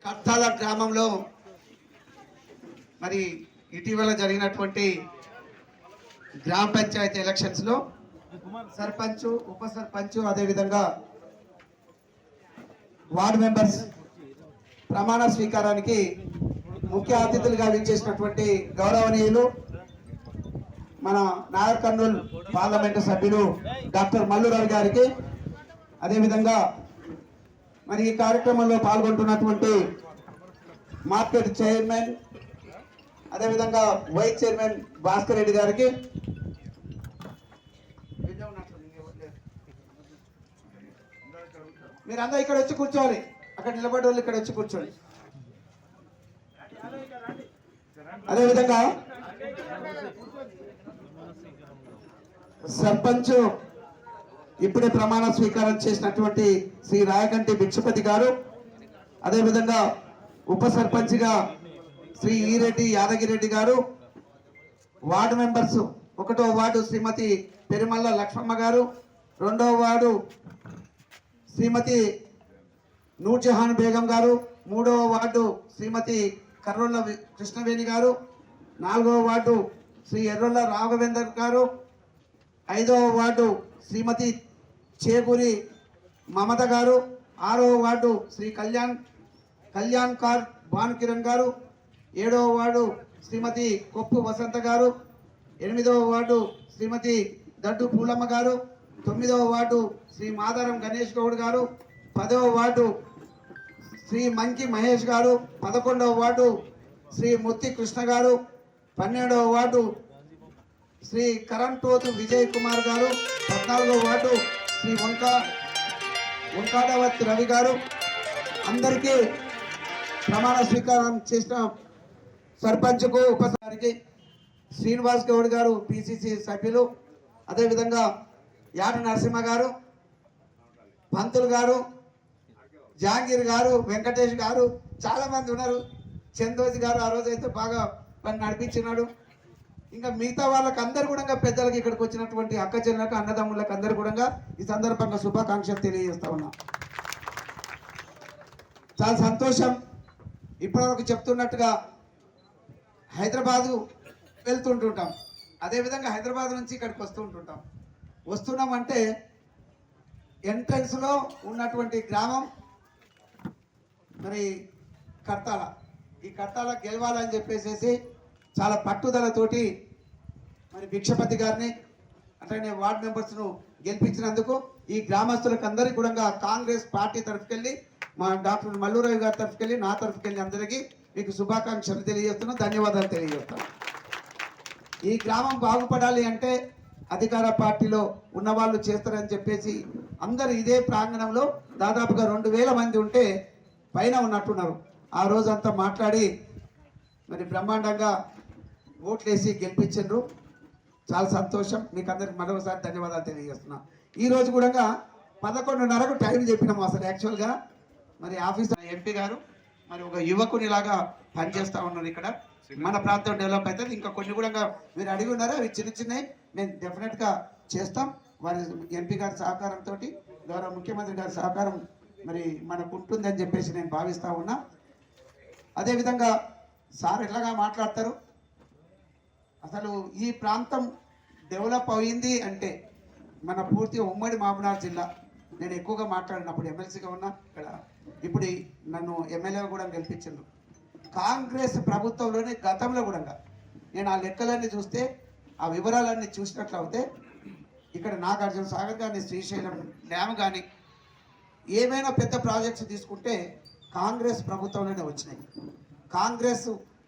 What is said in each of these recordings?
కర్తాల గ్రామంలో మరి ఇటీవల జరిగినటువంటి గ్రామ పంచాయతీ ఎలక్షన్స్ లో సర్పంచ్, ఉప సర్పంచ్, అదేవిధంగా వార్డు మెంబర్స్ ప్రమాణ స్వీకారానికి ముఖ్య అతిథులుగా విచ్చేసినటువంటి గౌరవనీయులు మన నాగర్ కర్నూలు పార్లమెంటు సభ్యులు డాక్టర్ మల్లు రవి గారికి, అదేవిధంగా మరి ఈ కార్యక్రమంలో పాల్గొంటున్నటువంటి మార్కెట్ చైర్మన్, అదేవిధంగా వైస్ చైర్మన్ భాస్కర్ రెడ్డి గారికి, మీరందరూ ఇక్కడ వచ్చి కూర్చోవాలి, అక్కడ నిలబడే వాళ్ళు ఇక్కడ వచ్చి కూర్చోండి. అదేవిధంగా సర్పంచ్ ఇప్పుడే ప్రమాణ స్వీకారం చేసినటువంటి శ్రీ రాయకంటి భిక్షపతి గారు, అదేవిధంగా ఉప సర్పంచ్గా శ్రీ ఈరెడ్డి యాదగిరెడ్డి గారు, వార్డు మెంబర్స్ 1వ వార్డు శ్రీమతి పెరుమల్ల లక్ష్మమ్మ గారు, 2వ వార్డు శ్రీమతి నూర్జహాన్ బేగం గారు, 3వ వార్డు శ్రీమతి కర్రోళ్ళ కృష్ణవేణి గారు, 4వ వార్డు శ్రీ ఎర్రొల్ల రాఘవేందర్ గారు, 5వ వార్డు శ్రీమతి చేకూరి మమత గారు, 6వ వార్డు శ్రీ కళ్యాణ్ కార్ భానుకిరణ్ గారు, 7వ వార్డు శ్రీమతి కొప్పు వసంత గారు, 8వ వార్డు శ్రీమతి దడ్డు పూలమ్మ గారు, 9వ వార్డు శ్రీ మాదారం గణేష్ గౌడ్ గారు, 10వ వార్డు శ్రీ మంకి మహేష్ గారు, 11వ వార్డు శ్రీ ముత్తి కృష్ణ గారు, 12వ వార్డు శ్రీ కరంటోతు విజయ్ కుమార్ గారు, 14వ వార్డు శ్రీ వంకాడవత్ రవి గారు. అందరికీ ప్రమాణ స్వీకారం చేసిన సర్పంచ్కు, ఉపసర్పంచ్కి శ్రీనివాస్ గౌడ్ గారు పిసిసి సభ్యులు, అదేవిధంగా యాట నరసింహ గారు, పంతులు గారు, జహాంగీర్ గారు, వెంకటేష్ గారు, చాలా మంది ఉన్నారు. చందోజి గారు ఆ రోజు అయితే బాగా పని నడిపించినాడు. ఇంకా మిగతా వాళ్ళకి అందరు కూడా పెద్దలకి ఇక్కడికి వచ్చినటువంటి అక్క చెల్లెలకు, అన్నదమ్ములకు అందరు కూడా ఈ సందర్భంగా శుభాకాంక్షలు తెలియజేస్తా ఉన్నా. చాలా సంతోషం. ఇప్పటివరకు చెప్తున్నట్టుగా హైదరాబాదు వెళ్తుంటుంటాం, అదేవిధంగా హైదరాబాద్ నుంచి ఇక్కడికి వస్తుంటుంటాం. వస్తున్నామంటే ఎంట్రన్స్లో ఉన్నటువంటి గ్రామం మరి కర్తాల. ఈ కర్తాల గెలవాలని చెప్పేసి చాలా పట్టుదలతోటి మరి భిక్షపతి గారిని అట్లనే వార్డు మెంబర్స్ను గెలిపించినందుకు ఈ గ్రామస్తులకు అందరికీ కూడా కాంగ్రెస్ పార్టీ తరఫుకెళ్ళి, మా డాక్టర్ మల్లురావు గారి తరఫుకెళ్ళి, నా తరఫుకెళ్ళి అందరికీ మీకు శుభాకాంక్షలు తెలియజేస్తున్నాను, ధన్యవాదాలు తెలియజేస్తాను. ఈ గ్రామం బాగుపడాలి అంటే అధికార పార్టీలో ఉన్నవాళ్ళు చేస్తారని చెప్పేసి అందరు ఇదే ప్రాంగణంలో దాదాపుగా 2000 మంది ఉంటే పైన ఉన్నట్టున్నారు. ఆ రోజంతా మాట్లాడి మరి బ్రహ్మాండంగా ఓట్లేసి గెలిపించారు. చాలా సంతోషం. మీకు అందరికి మరొకసారి ధన్యవాదాలు తెలియజేస్తున్నా. ఈరోజు కూడా 11:30కు టైం చెప్పినాము. అసలు యాక్చువల్గా మరి ఆఫీసర్ ఎంపీ గారు మరి ఒక యువకునిలాగా పనిచేస్తూ ఉన్నారు. ఇక్కడ మన ప్రాంతం డెవలప్ అవుతుంది. ఇంకా కొన్ని కూడా మీరు అడిగి ఉన్నారా, అవి చిన్న చిన్నవి మేము డెఫినెట్గా చేస్తాం. వారి ఎంపీ గారి సహకారంతో, గౌరవ ముఖ్యమంత్రి గారి సహకారం మరి మనకు ఉంటుందని చెప్పేసి నేను భావిస్తూ ఉన్నా. అదేవిధంగా సార్ ఎట్లాగా మాట్లాడతారు, అసలు ఈ ప్రాంతం డెవలప్ అయింది అంటే మన పూర్తిగా ఉమ్మడి మహబూబ్నగర్ జిల్లా. నేను ఎక్కువగా మాట్లాడినప్పుడు ఎమ్మెల్సీగా ఉన్నా ఇక్కడ, ఇప్పుడు నన్ను ఎమ్మెల్యేగా కూడా గెలిపించారు. కాంగ్రెస్ ప్రభుత్వంలోనే గతంలో కూడా నేను ఆ లెక్కలన్నీ చూస్తే, ఆ వివరాలన్నీ చూసినట్లయితే ఇక్కడ నాగార్జున సాగర్ కానీ, శ్రీశైలం డ్యామ్ కానీ, ఏమైనా పెద్ద ప్రాజెక్ట్స్ తీసుకుంటే కాంగ్రెస్ ప్రభుత్వంలోనే వచ్చినాయి. కాంగ్రెస్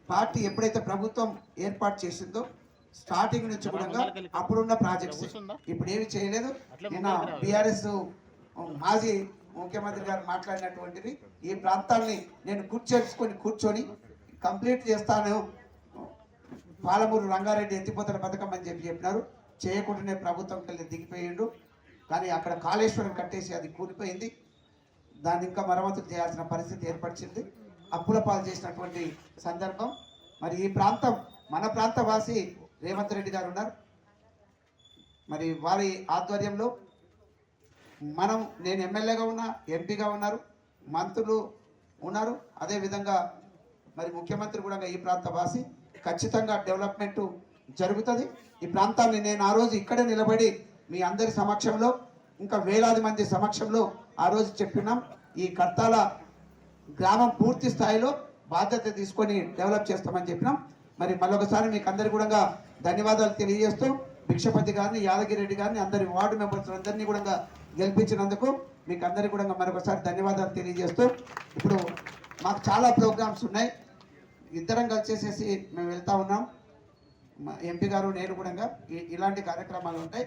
పార్టీ ఎప్పుడైతే ప్రభుత్వం ఏర్పాటు చేసిందో స్టార్టింగ్ నుంచి కూడా అప్పుడున్న ప్రాజెక్ట్స్ ఇప్పుడు ఏమి చేయలేదు. నిన్న బీఆర్ఎస్ మాజీ ముఖ్యమంత్రి గారు మాట్లాడినటువంటిది, ఈ ప్రాంతాన్ని నేను కూర్చొని కంప్లీట్ చేస్తాను, పాలమూరు రంగారెడ్డి ఎత్తిపోతల పథకం అని చెప్పినారు. చేయకుండానే ప్రభుత్వం కలిసి దిగిపోయిండు. కానీ అక్కడ కాళేశ్వరం కట్టేసి అది కూలిపోయింది. దాన్ని ఇంకా మరమ్మతులు చేయాల్సిన పరిస్థితి ఏర్పరిచింది. అప్పుల పాలు చేసినటువంటి సందర్భం. మరి ఈ ప్రాంతం మన ప్రాంత వాసి రేవంత్ రెడ్డి గారు ఉన్నారు. మరి వారి ఆధ్వర్యంలో నేను ఎమ్మెల్యేగా ఉన్నా, ఎంపీగా ఉన్నారు, మంత్రులు ఉన్నారు. అదేవిధంగా మరి ముఖ్యమంత్రి కూడా ఈ ప్రాంత వాసి, ఖచ్చితంగా డెవలప్మెంట్ జరుగుతుంది. ఈ ప్రాంతాన్ని నేను ఆ రోజు ఇక్కడే నిలబడి మీ అందరి సమక్షంలో, ఇంకా వేలాది మంది సమక్షంలో ఆ రోజు చెప్పినాం, ఈ కర్తాల గ్రామం పూర్తి స్థాయిలో బాధ్యత తీసుకొని డెవలప్ చేస్తామని చెప్పినాం. మరి మరొకసారి మీకు అందరికీ కూడా ధన్యవాదాలు తెలియజేస్తూ, భిక్షపతి గారిని, యాదగిరి రెడ్డి గారిని, అందరి వార్డు మెంబర్స్ అందరినీ కూడా గెలిపించినందుకు మీకు అందరికీ కూడా మరొకసారి ధన్యవాదాలు తెలియజేస్తూ, ఇప్పుడు మాకు చాలా ప్రోగ్రామ్స్ ఉన్నాయి, ఇద్దరం కలిసేసేసి మేము వెళ్తా ఉన్నాం. ఎంపీ గారు నేను కూడా ఇలాంటి కార్యక్రమాలు ఉంటాయి.